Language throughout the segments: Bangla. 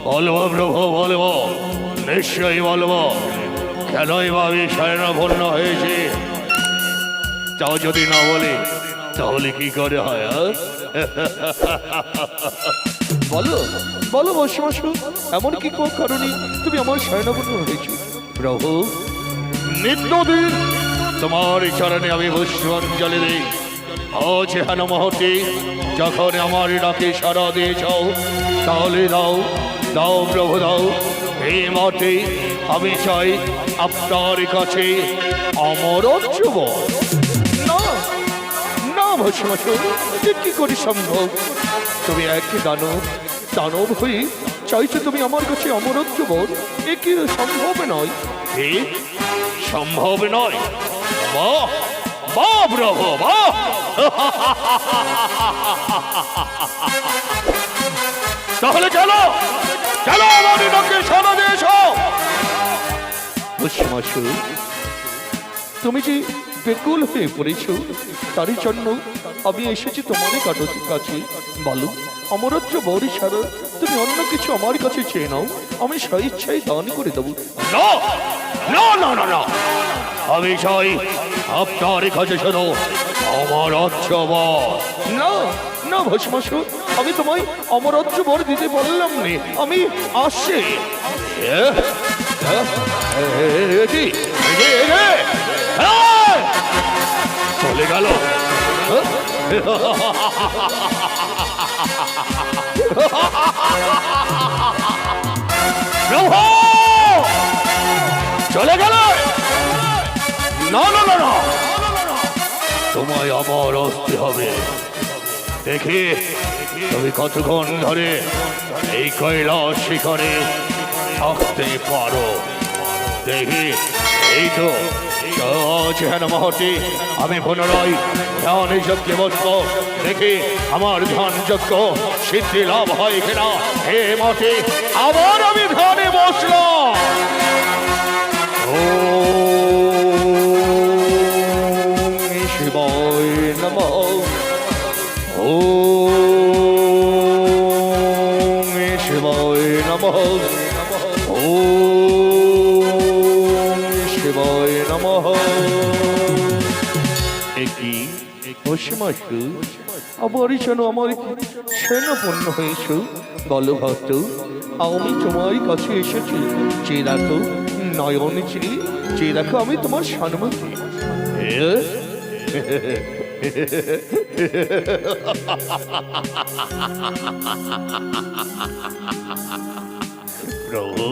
বলবো প্রভু বলবো, নিশ্চয়ই বলবো। কেনই বা আমি শয়নাপন্ন হয়েছি তাও যদি না বলি তাহলে কি করে হয়? বলো বলো বৎসমাসু, এমন কি কোন কারণে তুমি আমার শয়নাপন্ন হয়েছো? প্রভু, নিত্যদিন তোমার চরণে আমি পুষ্পাঞ্জলি দিই। আজ হেন মুহূর্তে যখন আমার ডাকে সাড়া দিয়েছ, তাহলে দাও দাও প্রভু দাও। এই মুহূর্তে আমি চাই আপনার কাছে অমরত্ব বর। না না বৎসমাসু, এ কি করে সম্ভব? তুমি এক দানব, দানব হয়ে চাইছো তুমি আমার কাছে অমরত্ব বর? এ কি সম্ভব নয়। কি সম্ভব নয়? বাহ বাহ প্রভু বাহ! তাহলে চলো চলো আমার ডাকে সাড়া দিয়েছ। বৎসমাসু, তুমি যে বেকুল হয়ে পড়েছো, তারই জন্য আমি এসেছি তোমার কাছে। বলো, অমরত্ব বরি ছাড়া তুমি অন্য কিছু আমার কাছে চেয়ে নাও, আমি স্বেচ্ছায় দান করে দেবো। না না না না না, আমি চাই আপনার কাছে শোনো আমার অর্চবর। না না ভস্মাসু, আমি তোমায় অমরত্ব বর দিতে বললাম নে, আমি আসছি। চলে গেল। চলে গেল। না না না না, তোমায় আমার আসতে হবে। দেখি তুমি কতক্ষণ ধরে এই কৈলাস শিখরে থাকতে পারো। দেখি এই তো হেন মহতি আমি পুনরায় ধ্যান যজ্ঞে বসব। দেখি আমার ধ্যান যজ্ঞ সিদ্ধি লাভ হয় কিনা। হে মতে আবার আমি ধ্যানে বসলাম। ওম শিবায় নমঃ। ওম শিবায় নমঃ। ওম শিবায় নমঃ। একই ভস্মাসু, আবার যেন আমার শয়নাপন্ন হয়েছ। বলো ভক্ত, আমি তোমার কাছে এসেছি। যে রাখো নয়ন চিনি, যে রাখো আমি তোমার সম্মুখে। প্রভু,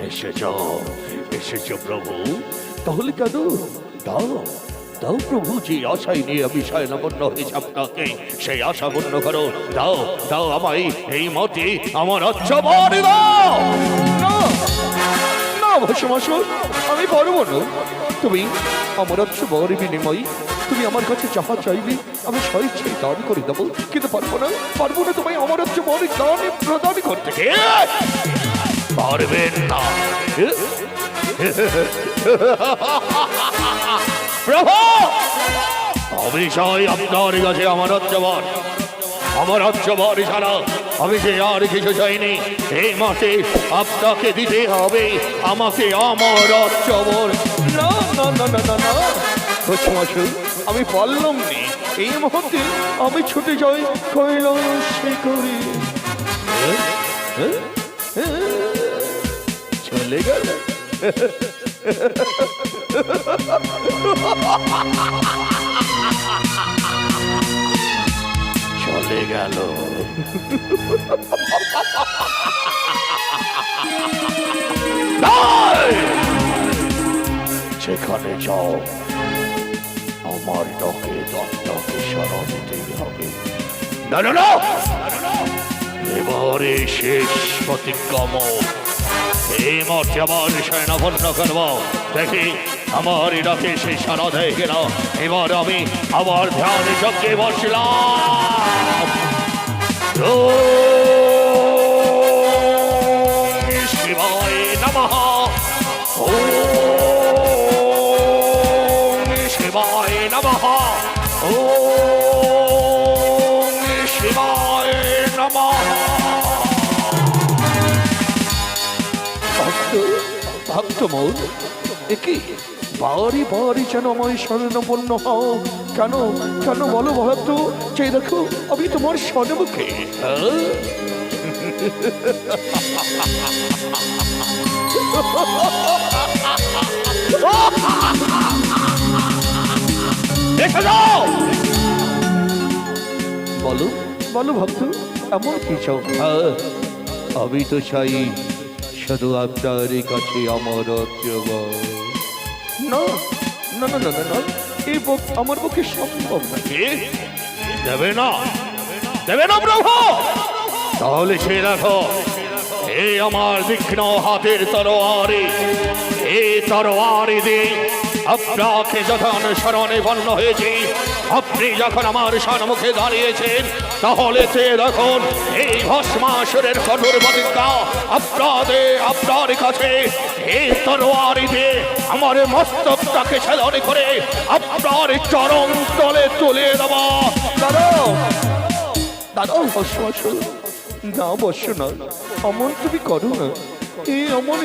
এসেছো এসেছো প্রভু। তাহলে কেন? দাও দাও প্রভু, যে আশাই নিয়ে আমি শয়নাপন্ন হয়েছি আপনাকে, সেই আশা পূর্ণ করো। দাও দাও আমায় এই মতে আমার অর্চবর দাও। না না ভস্মাসু, আমি পারবো না। তুমি অমরত্ব বর বিনিময় তুমি আমার কাছে যাহা চাইবে আমি স্বেচ্ছায় দান করে দেবো, কিন্তু পারবো না তোমায় অমরত্ব বর দান প্রদান করতে। কে পারবেন না? প্রভু, আমি চাই আপনার কাছে আমার অর্চবর। আমার অর্চবর ছাড়া আমি যে আর কিছু চাইনি। এই মাসে আপনাকে দিতে হবে আমাকে আমার অর্চবর। না না না না না না ভস্মাসু, আমি পারলাম নি। এই মুহূর্তে আমি ছুটে যাই কৈলাস শিখরে। চলে গেল। চলে গেল। সেখানে যাও, আমার ডাকে দত্তকে সাড়া দিতেই হবে। না না না, এবারে শেষ প্রতিক্রম। এই মর্তে আমার শয়নাপন্ন করব। দেখি আমার ডাকে সে সাড়া দেয় কিনা। এবার আমি আবার ধ্যান যজ্ঞে বসলাম। ওম শিবায় নমঃ। ওম শিবায় নমঃ। ওম নমঃ। ভক্ত ভক্ত মোর একই বাড়ি বাড়ি যেন আমায় স্বর্ণপন্ন হও। কেন কেন বলো ভক্ত? যে দেখো আমি তোমার স্বর্ণমুখে। এসে যাও। বলো বলো ভক্ত, এমন কি চাও? আমি তো চাই শুধু আপনার কাছে আমার না না না না না না, এই আমার পক্ষে সম্ভব না। কি? দেবে না? দেবে না প্রভু? তাহলে সে দেখো, এই আমার তীক্ষ্ণ হাতের তরোয়ারি, এই তরোয়ারি দিয়ে আপনাকে যখন স্মরণে বন্য হয়েছি, আপনি যখন আমার সম্মুখে দাঁড়িয়েছেন, তাহলে সে দেখুন এই ভস্মাসুরের কঠোর প্রতিজ্ঞা আপনার কাছে এই তরোয়ারি দিয়ে আমার মস্তকটাকে ছেদন করে আপনার চরম তলে তুলে দেওয়া। দাঁড়াও দাঁড়াও ভস্মাসুর, না বস্য না, অমন তুমি করো না। এই অমন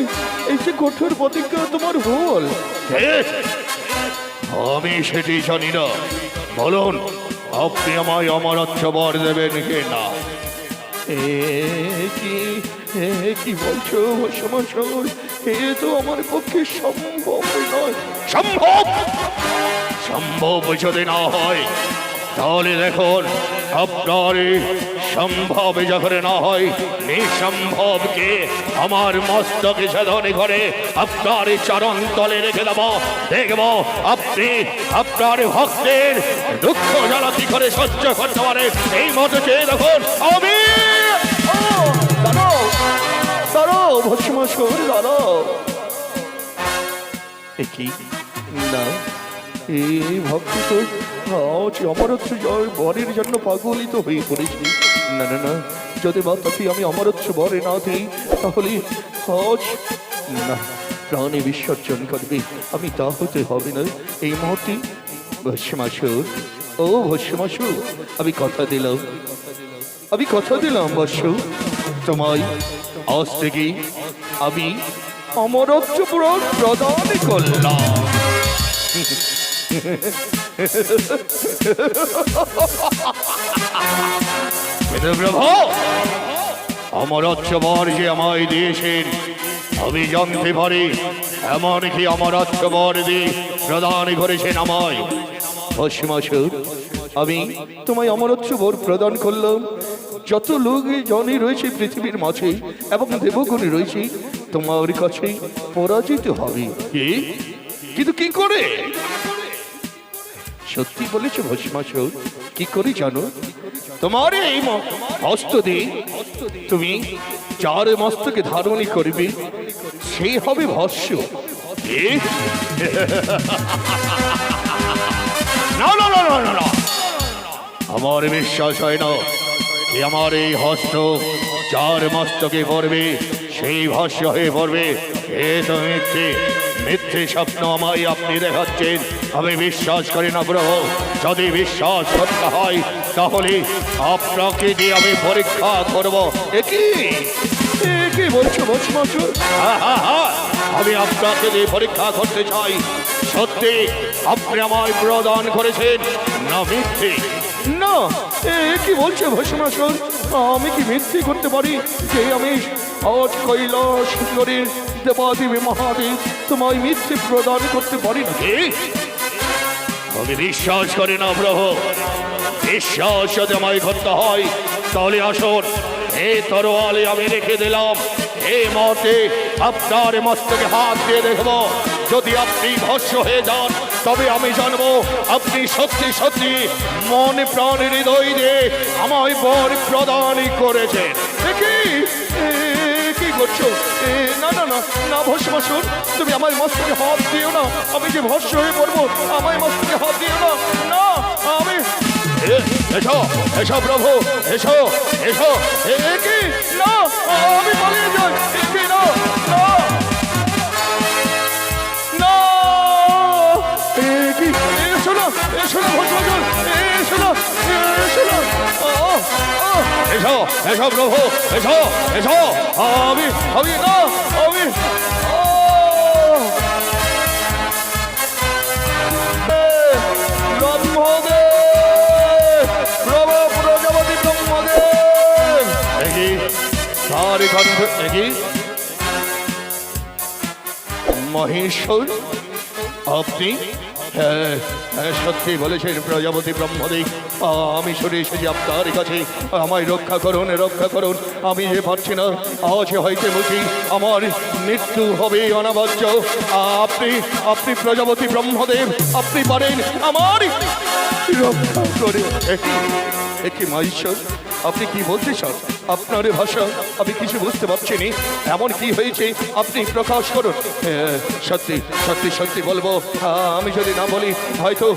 এই যে কঠোর প্রতিজ্ঞা তোমার ভুল। আমি সেটি জানি না। বলুন, আপনি আমায় অমরত্ব বর দেবেন কি না? কি বলছো ভস্মাসুর? এ তো আমার পক্ষে সম্ভব নয়। সম্ভব? সম্ভব যদি না হয় তাহলে দেখুন, আপনার সম্ভব যখন না হয়, নিঃসম্ভবকে আমার মস্তকে সাধনে করে আপনার চরণ তলে রেখে দেব। দেখব আপনি আপনার ভক্তের দুঃখ জ্বালা কি করে সহ্য করতে পারে। এই মতো চেয়ে দেখুন। আমি দাঁড়াও দাঁড়াও ভস্মাসুর, দাঁড়াও। কি না, এই ভক্ত তো আজ অমরত্ব জয় বরের জন্য পাগলিত হয়ে পড়েছি। না না না, যদি বা তাকে আমি অমরত্ব বরে না দিই, তাহলে আজ না প্রাণে বিসর্জন করবে। আমি তা হতে হবে না এই মুহূর্তে। ভস্মাসুর, ও ভস্মাসুর, আমি কথা দিলাম বৎস, তোমায় আজ থেকে আমি অমরত্ব পুরো প্রদান করলাম। প্রভু, অমরত্ব বর যে আমায় দিয়েছেন আমি জানতে পারি। এমনকি অমরত্ব বর দিয়ে প্রদান করেছেন আমায়। ভস্মাসুর, আমি তোমায় অমরত্ব বর প্রদান করলাম। যত লোক জনই রয়েছে পৃথিবীর মাঝে এবং দেবগুণী রয়েছে, তোমার কাছে পরাজিত হবে। কি? কিন্তু কি করে? সত্যি বলেছো ভস্মাসুর। কি করে জানো? তোমার এই হস্ত দিয়ে তুমি যার মস্তকে ধারণই করবে, সেই হবে ভস্য। কি? না না না না না না, আমার বিশ্বাস হয় না যে আমার এই হস্ত যার মস্তকে পড়বে সেই ভস্য হয়ে পড়বে। এ তো মিথ্যে স্বপ্ন আমায় আপনি দেখাচ্ছেন। আমি বিশ্বাস করি না প্রভু। যদি বিশ্বাস করতে হয় তাহলে আপনাকে দিয়ে আমি পরীক্ষা করব। কি বলছো ভস্মাসুর? আমি আপনাকে দিয়ে পরীক্ষা করতে চাই, সত্যি আপনি আমায় প্রদান করেছেন না মিথ্যে? না, কি বলছো ভস্মাসুর? আমি কি মিথ্যে করতে পারি যে আমি আজ কৈলাস সুন্দরীর দেবাদেবী মহাদেব তোমায় মিথ্যে প্রদান করতে পারি না? আমি বিশ্বাস করি না প্রভু। বিশ্বাস যদি আমায় করতে হয় তাহলে আসুন, এই তরোয়ালে আমি রেখে দিলাম। এই মতে আপনার মস্তকে হাত দিয়ে দেখব। যদি আপনি ভস্য হয়ে যান তবে আমি জানবো আপনি সত্যি সত্যি মন প্রাণ হৃদয় দিয়ে আমায় বর প্রদান করেছেন। কি করছো? না না না না ভস্মাসুর, তুমি আমার মস্তকে হাত দিও না। আমি যে ভস্য হয়ে পড়বো, আমার মস্তকে হাত দিও না। না, আমি এসো এসো প্রভু, এসো এসো। কি না, আমি পালিয়ে যাই। কি না না না, কি এসো না ভস্মাসুর, এসো না। এসো এসো প্রভু এসো এসো আমি আমি না আমি ব্রহ্মদেব প্রভু প্রজাপতি ব্রহ্মদেব একই তার কণ্ঠ একই মহেশ্বর আপনি হ্যাঁ হ্যাঁ সত্যি বলেছেন প্রজাপতি ব্রহ্মদেব আমি সরে এসেছি আপনার কাছে আমায় রক্ষা করুন আমি যে পারছি না আজ হইতে বুঝি আমার মৃত্যু হবে অনাবার্য আপনি আপনি প্রজাপতি ব্রহ্মদেব আপনি পারেন আমার রক্ষা করে একই মহেশ্বর আপনি কি বলতে চান আপনার ভাষা আমি কিছু বুঝতে পারছি না এমন কি হয়েছে আপনি প্রকাশ করুন সত্যি সত্যি সত্যি বলবো আমি যদি না বলি হয়তো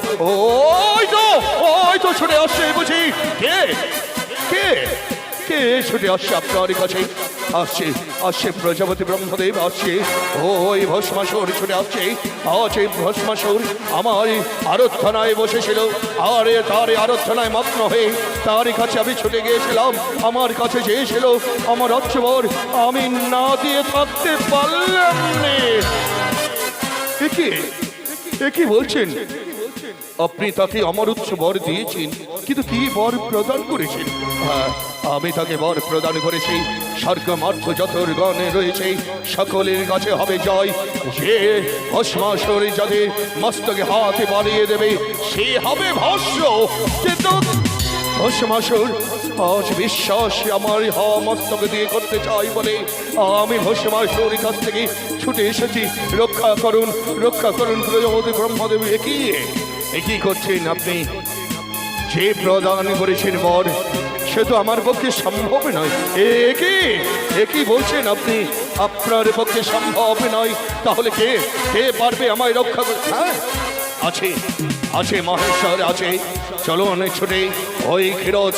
ওই তো ছুটে আসছে বুঝি কে কে কে ছুটে আসছে আপনার কাছে আসছে প্রজাপতি ব্রহ্মদেব আসছে ওই ভস্মাসুর ছুটে আসছে আছে ভস্মাসুর আমার আরাধনায় বসেছিল আর তার আরাধনায় মগ্ন হয়ে তার কাছে আমি ছুটে গিয়েছিলাম আমার কাছে চেয়েছিল আমার অচ্ছবর আমি না দিয়ে থাকতে পারলাম না কি বলছেন আপনি তাকে আমার উচ্চ বর দিয়েছেন কিন্তু কি বর প্রদান করেছেন আমি তাকে বর প্রদান করেছি স্বর্গমার্থ যত গণে রয়েছে সকলের কাছে হবে জয় যে ভস্মাসুর যাদের মস্তকে হাতে বাড়িয়ে দেবে সে হবে ভস্ম কিন্তু ভস্মাসুর আজ বিশ্বাস আমার মস্তক দিয়ে করতে চাই বলে আমি ভস্মাসুর কাছ থেকে ছুটে এসেছি রক্ষা করুন প্রজাপতি ব্রহ্মদেব একই করছেন আপনি যে প্রদান করেছেন বর সে তো আমার পক্ষে সম্ভব নয় একই বলছেন আপনি আপনার পক্ষে সম্ভব নয় তাহলে কে পারবে আমায় রক্ষা করতে হ্যাঁ আছে মহেশ্বর আছে চলো অনেক ছুটে ওই ক্ষীরোদ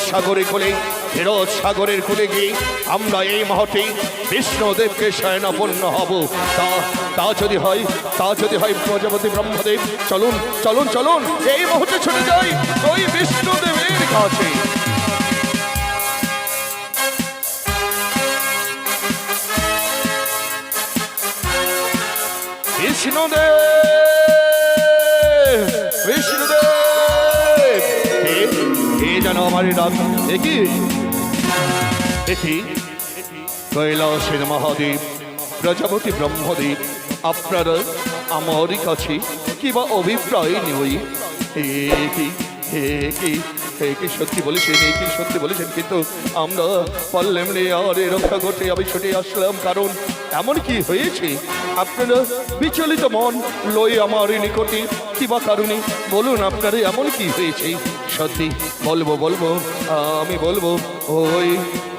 সাগরের কোলে গিয়ে আমরা এই মুহূর্তে বিষ্ণুদেবকে শয়নাপন্ন হব তা যদি হয় প্রজাপতি ব্রহ্মদেব চলুন এই মুহূর্তে ছুটে যাই ওই বিষ্ণুদেবের কাছে বিষ্ণুদেব যেন আমার ডাক একই কৈলাসের মহাদেব প্রজাপতি ব্রহ্মদেব আপনারা আমার কাছে কিবা অভিপ্রায় নেই কি সত্যি বলেছেন কিন্তু আমরা পারলাম রে আর রক্ষা করতে আমি ছুটে আসলাম কারণ এমন কি হয়েছে আপনারা বিচলিত মন লই আমার নিকটে কিবা কারণে বলুন আপনারা এমন কি হয়েছে সত্যি বলবো আমি বলবো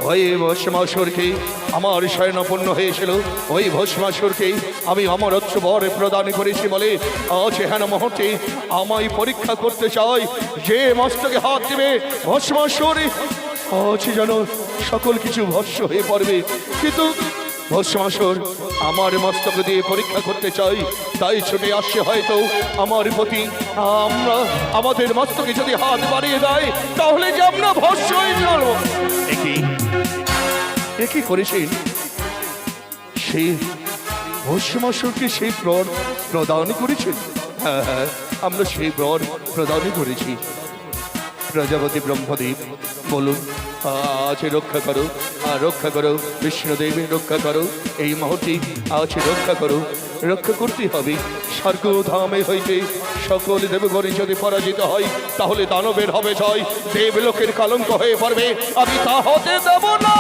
ওই ভস্মাসুরকে আমার শয়নাপন্ন হয়েছিল ওই ভস্মাসুরকে আমি আমার বর প্রদান করেছি বলে আজ হেন মুহূর্তে আমায় পরীক্ষা করতে চাই যে মস্তকে হাত দেবে ভস্মাসুর আজ যেন সকল কিছু ভস্ম হয়ে পড়বে কিন্তু ভস্মাসুর আমার মস্তক দিয়ে পরীক্ষা করতে চাই তাই ছুটে আসছে হয়তো আমার প্রতি আমাদের মস্তকে যদি হাত বাড়িয়ে দেয় তাহলে যে আমরা ভস্ম হয়ে যাব একই করেছেন সেই ভস্মাসুরকে সেই বর প্রদান করেছেন হ্যাঁ আমরা সেই বর প্রদান করেছি প্রজাপতি ব্রহ্মদেব বলুন আজ রক্ষা করো বিষ্ণুদেব রক্ষা করো এই মুহূর্তে আজ রক্ষা করতে হবে স্বর্গধামে হইতে সকল দেবগণে যদি পরাজিত হয় তাহলে দানবের হবে জয় দেবলোকের কলঙ্ক হয়ে পড়বে আমি তা হতে দেব না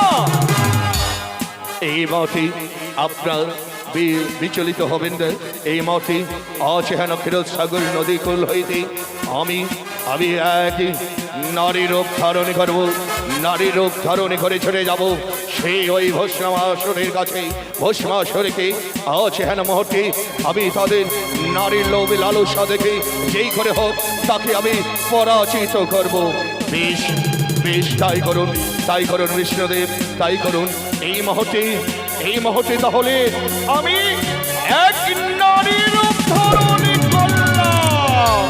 এই মুহূর্তে আপনার বিচলিত হবেন না এই মুহূর্তে আজ হেন ক্ষীরোদ সাগর নদী কুল হইতে আমি এক নারী রূপ ধারণ করে চলে যাব সেই ওই ভস্মাসুরের কাছে ভস্মাসুরকে আজ হেন মুহূর্তে আমি তাদের নারীর লোভ লালসা দেখে যেই করে হোক তাকে আমি পরাজিত করব বেশ তাই করুন বিষ্ণুদেব তাই করুন এই মুহূর্তে তাহলে আমি এক নারী রূপ ধারণ করলাম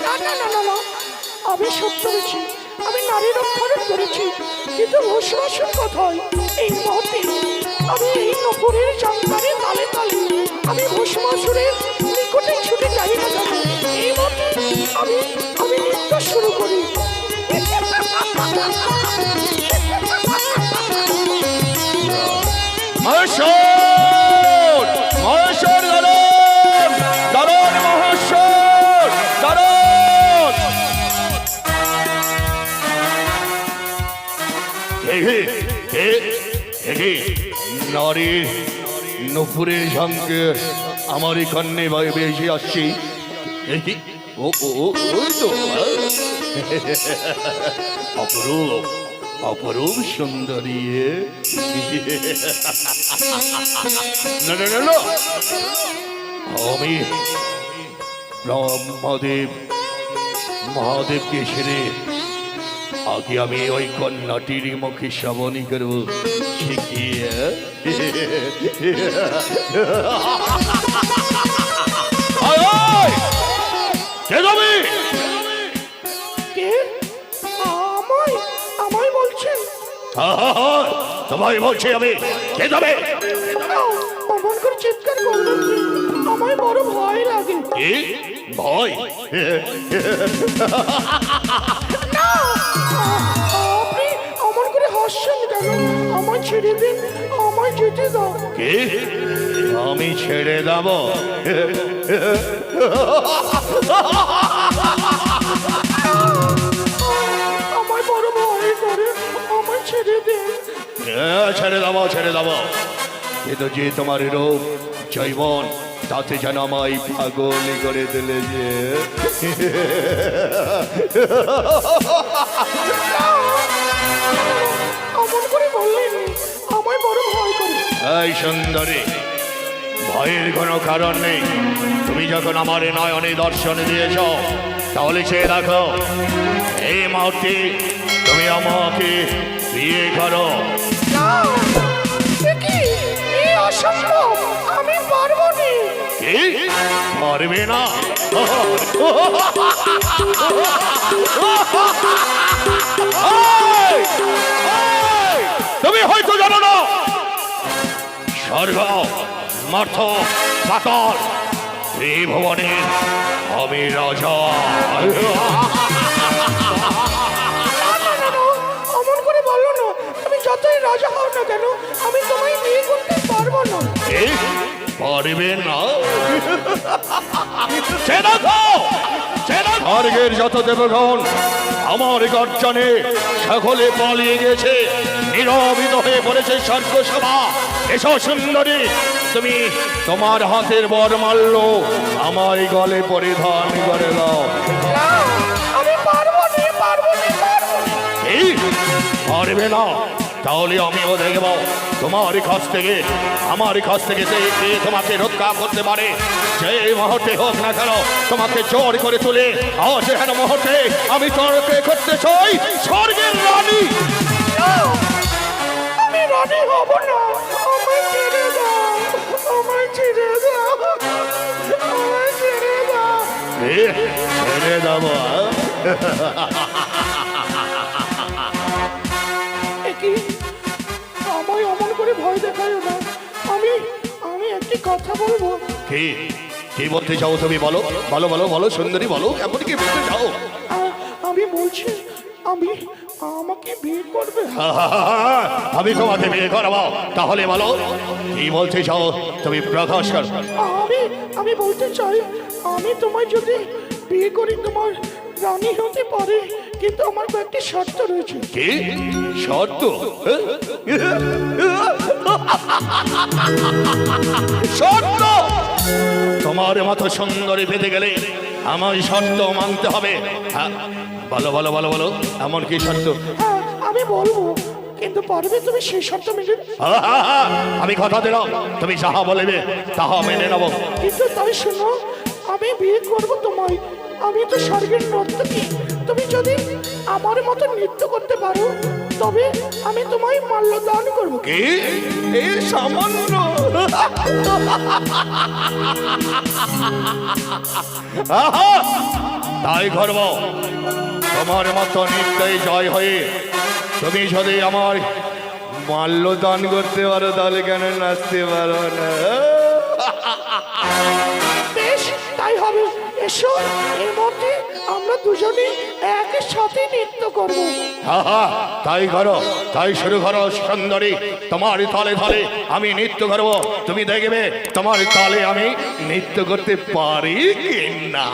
না না না না না, আমি সত্য বলছি, আমি নারীর অপহরণ করেছি, কিন্তু ভস্মাসুর কোথায়? এই মুহূর্তে আমি এই নপুরের জাঙ্গারে তালে তালে আমি ভস্মাসুরের নিকটে ছুটে যাই না কেন? এই মুহূর্তে আমি আমি নৃত্য শুরু করি। মহেশ্বর! মহেশ্বর দারুণ! দারুণ মহেশ্বর! দারুণ! নারীর নপুরের ঝাঙ্কে আমার এখানে বেশি আসছি। ও ও ও, ওই তো অপরূপ অপরূপ সুন্দরী। না না না না, আমি মহাদেবকে ছেড়ে আগে আমি ওই কন্যাটির মুখে শ্রাবণী করবো শিখিয়ে। কে যাবে? কে? আমায় আমায় বলছেন? তোমায় বলছি আমি। কে যাবে? অমন করে চিৎকার করবেন যে, আমায় বড় ভয় লাগে। কি ভয়? না, আপনি অমন করে হাসছেন কেন? আমায় ছেড়ে দিন, আমায় যেতে দাও। কি আমি ছেড়ে দেব? আমায় বড় ভয় করে, আমায় ছেড়ে দিন। ছেড়ে দেব ছেড়ে দেব, কিন্তু যে তোমার রূপ জৈবন তাতে যেন আমায় পাগল করে দিলে যে। অমন করে বললেন, আমায় বড় ভয় করে। এই সুন্দরী, ভয়ের কোনো কারণ নেই। তুমি যখন আমার নয়নে দর্শন দিয়েছ, তাহলে সে দেখো এই মুহূর্তে তুমি আমাকে বিয়ে করো। না, এ কি? এ অসম্ভব, আমি পারবো না। কি পারবে না? এই! এই! তুমি হয়তো জানো না, স্বর্গ মর্ত পাতাল ত্রিভুবনের আমি রাজা। অমন করে বলো না, তুমি যতই রাজা হও না কেন, আমি তোমায় বিয়ে করতে পারবো না। এ পারবে না? ছেড়ে দাও, ছেড়ে দাও। স্বর্গের যত দেবগণ আমার গর্জনে সকলে পালিয়ে গেছে, নীরবিত হয়ে পড়েছে স্বর্গ সভা। এসো সুন্দরী, তুমি তোমার হাতের বরমাল্য আমার গলে পরিধান করে দাও। না, আমি পারবো না, পারবো না, পারবো না। এই পারবে না? তাহলে আমিও দেখব তোমার কাছ থেকে, আমার কাছ থেকে কে তোমাকে রক্ষা করতে পারে। যে মুহূর্তে হোক না কেন, তোমাকে জোর করে তুলে আজ এখানে মুহূর্তে আমি তোমাকে করতে চাই স্বর্গের রানী। না, আমি রানী হব না, আমায় ছেড়ে দাও, আমায় ছেড়ে দাও, আমায় ছেড়ে দাও। ছেড়ে দেব? কি আমায় অমন করে ভয় দেখায় না। আমি আমি একটি কথা বলবো। কি কি বলতে চাও তুমি? বলো বলো বলো বলো সুন্দরী, বলো এমন কি বলতে চাও? আমি বলছি, আমি আমাকে বিয়ে করবে। আমি তোমাকে বিয়ে করবো। তাহলে বলো কি বলতে চাও তুমি, প্রকাশ কর। আমি বলতে চাই, আমি তোমায় যদি বিয়ে করি তোমার রানী হতে পারে, কিন্তু আমার কয়েকটি শর্ত রয়েছে। কি শর্ত? শর্ত? তোমার মতো সুন্দরী পেতে গেলে আমার শর্ত মানতে হবে। হ্যাঁ, বলো বলো বলো বলো, এমন কি শর্ত? হ্যাঁ, আমি বলবো, কিন্তু পারবে তুমি সেই শর্ত মেনে? আমি কথা দিলাম, তুমি যাহা বলবে তাহা মেনে নেব। কিন্তু তাই শোনো, আমি বিয়ে করবো তোমায়। আমি তো স্বর্গের নর্তকী, তুমি যদি আমার মতো নৃত্য করতে পারো তবে আমি তোমায় মাল্যদান করবো। কি এই সামান্য আহা! তাই করব। তোমার মতো নিত্যই জয় হয়ে তুমি যদি আমার মাল্যদান করতে পারো তাহলে কেন নাচতে পারো না? বেশ তাই হবে। এসো এর মধ্যে আমরা দুজনে একই সাথে নৃত্য করবো। আহা! তাই করো, তাই শুরু করো সুন্দরী। তোমার তালে তালে আমি নৃত্য করব। তুমি দেখবে তোমার তালে আমি নৃত্য করতে পারি কি না।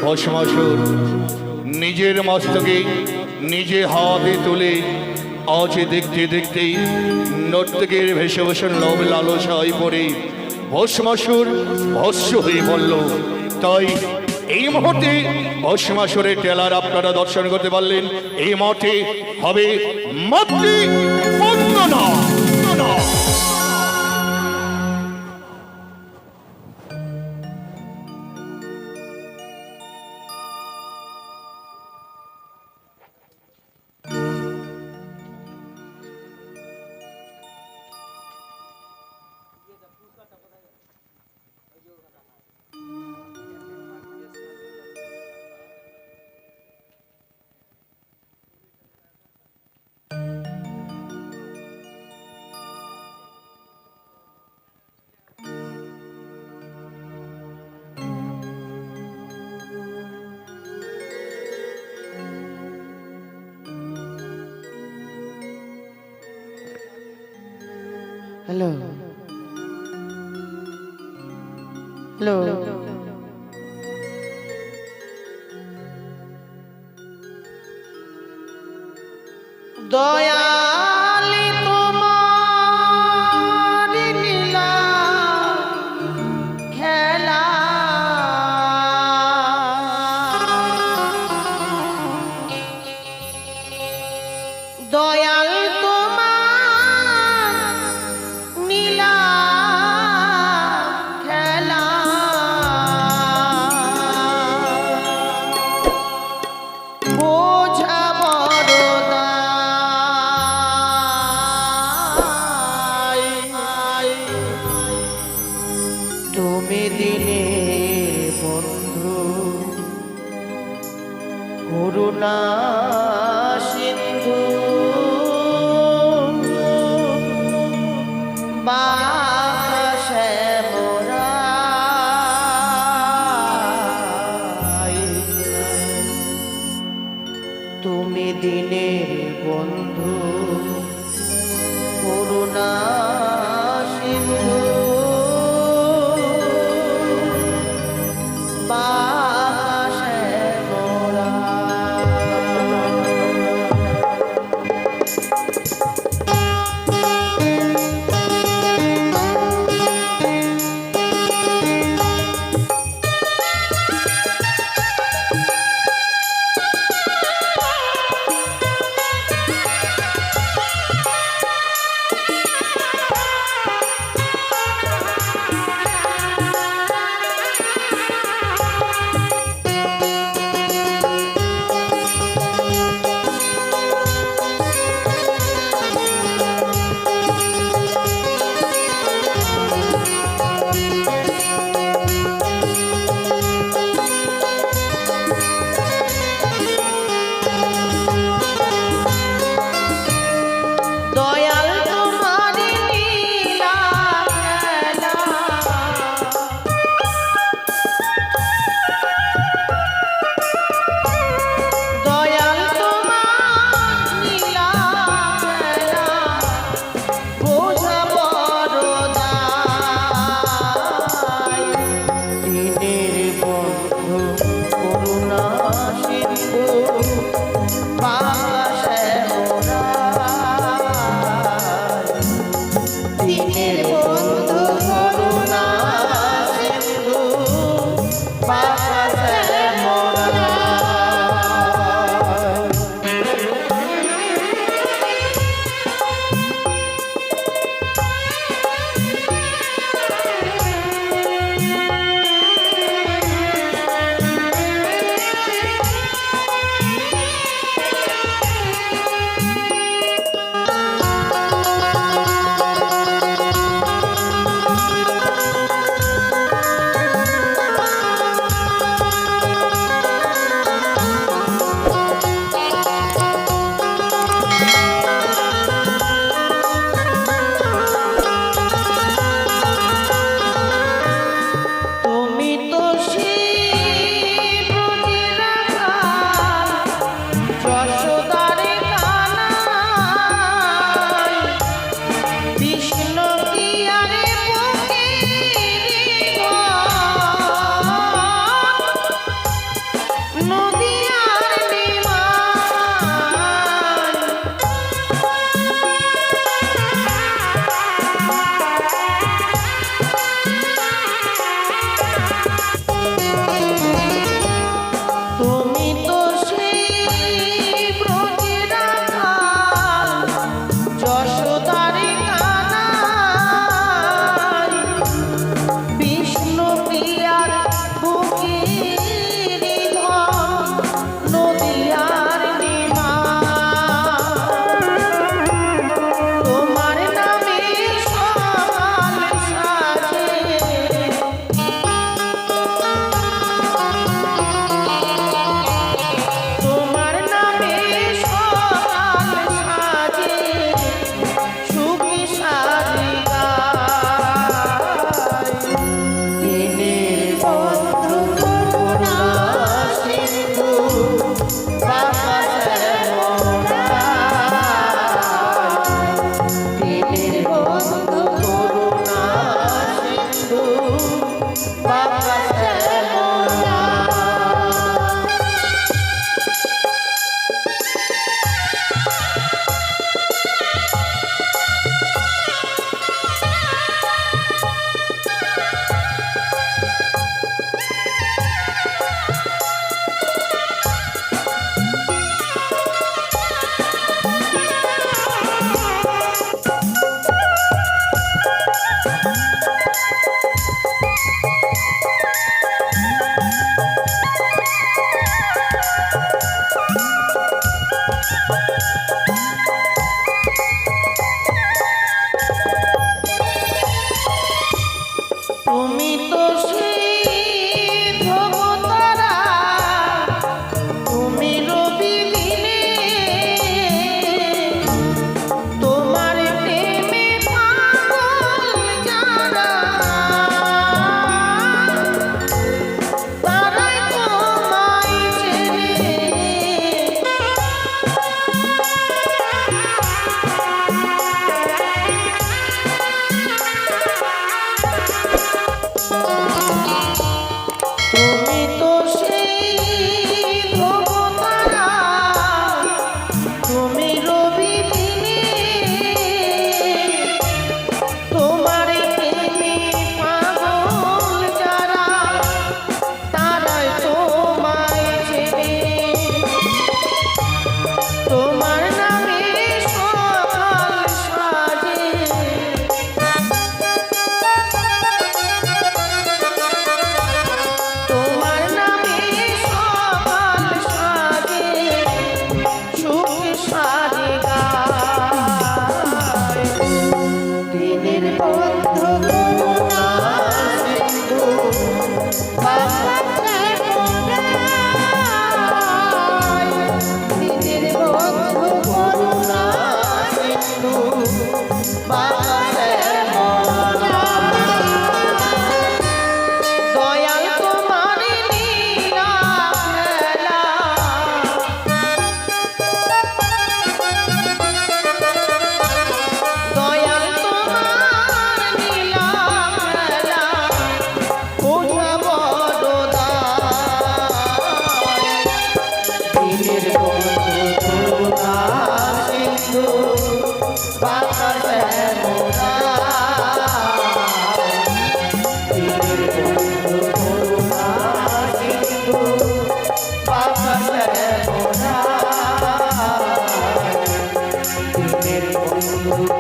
ভস্মাসুর নিজের মস্তকে নিজে হাতে তুলে আজ দেখতে দেখতেই নর্তকের ভেষভূষণ লোভ লালসায় পড়ে ভস্মাসুর ভস্ম হয়ে পড়ল। তাই এই মুহূর্তে ভস্মাসুরের টেলার আপনারা দর্শন করতে পারলেন। এই মাঠে হবে মাতৃ বন্দনা। হ্যালো হ্যালো দয়ালি তোমার লীলা খেলা দয়াল তোমার নীলা খেলা বোঝা বড় দায়। তুমি দিলে বন্ধু করুণা সিন্ধু বাসে মোরাই। তুমি দিনের বন্ধু করুণা সিন্ধু বাসে মোরা। নদিয়ার নিমাই তুমি তো সেই ব্রজের আকাল যশোদারি কানাই বিষ্ণু প্রিয়ার বুকের ধন নদিয়ার নিমাই তোমার নামে সকাল সাজে তোমার নামে সকাল সাজে সুখী সারি গায় দিনের বন্ধু করুণা সিন্ধু বাবা দিনের বন্ধু করুণা সিন্ধু বাবা তুমি তো সেই ভবতারা তুমি রবি দিনে তোমার প্রেমে পাগল যারা তারাই তোমায় চেনে তুমি তো সেই ভবতারা তুমি রবি দিনে তোমার প্রেমে পাগল যারা তারাই তোমায় চেনে তোমার নামে সকাল সাজে তোমার নামে সকাল সাজে সুখ সাজে গায় দিনের বন্ধু করুণা সিন্ধু বাবা দিনের বন্ধু করুণা সিন্ধু বাবা দয়াল তোমার লীলা খেলা দয়াল তোমার লীলা খেলা বোঝা বড় দায় দিনের বন্ধু করুণা সিন্ধু বাবা দিনের বন্ধু করুণা সিন্ধু বাবা দিনের বন্ধু